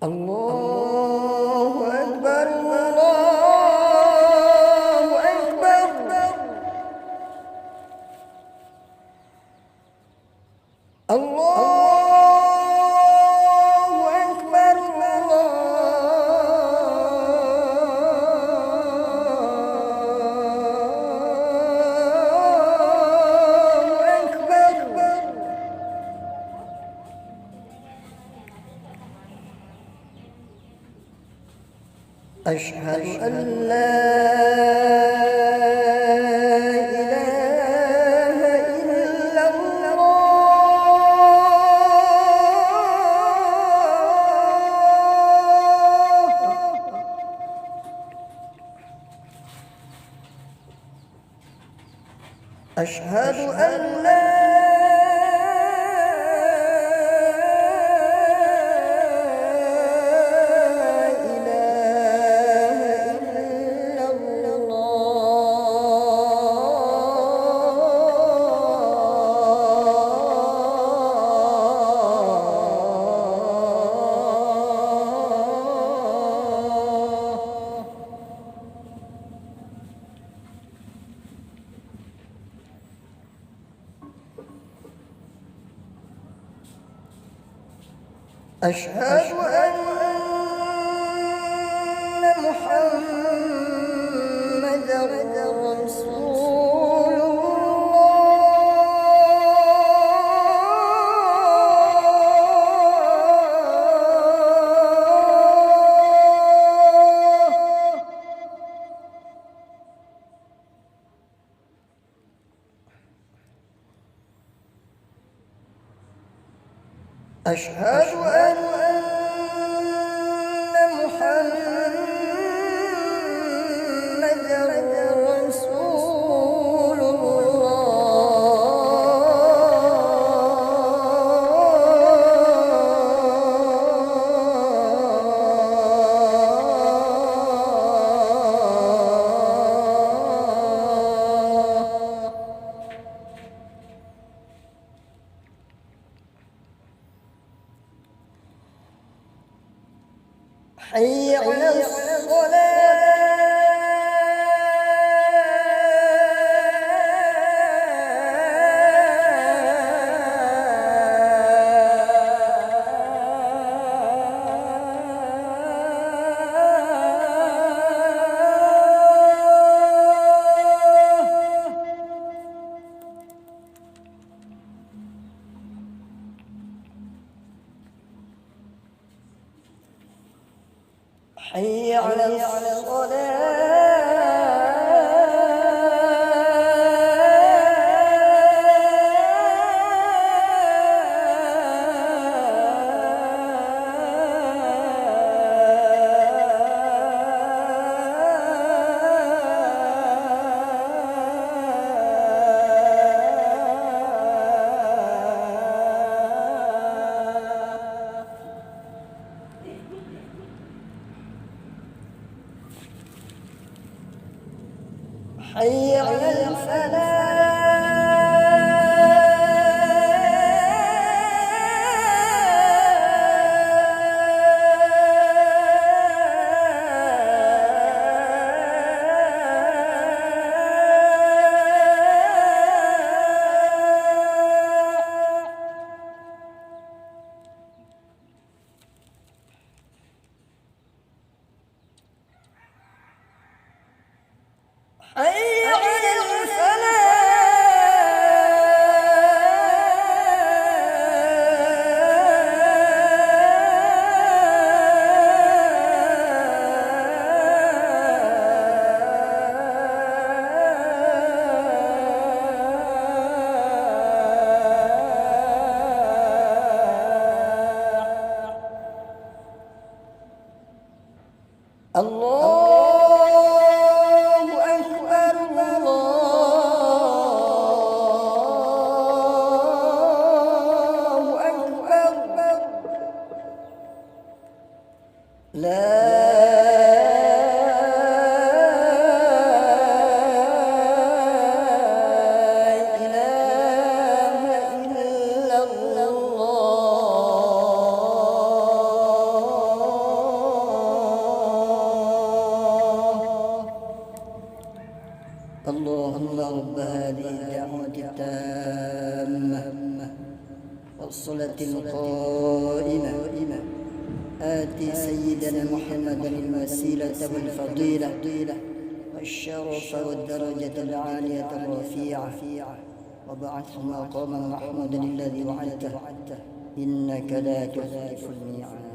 الله أكبر الله أكبر الله أكبر الله أكبر. أشهد أن لا إله إلا الله. أشهد أن لا أشهد أن محمدًا رسول الله. أشهد أن محمدًا رسول حي على الصلاة. حي على الصلاة. حي على الفلاح. حي على الله أكبر الله أكبر. لا إله إلا الله. اللهم رب هذه الدعوة التامة والصلاة القائمة آتي سيدنا محمدا الوسيلة والفضيلة والشرف والدرجة العالية الرفيعة وبعثه مقاما محمودا الذي وعدته إنك لا تخلف الميعاد.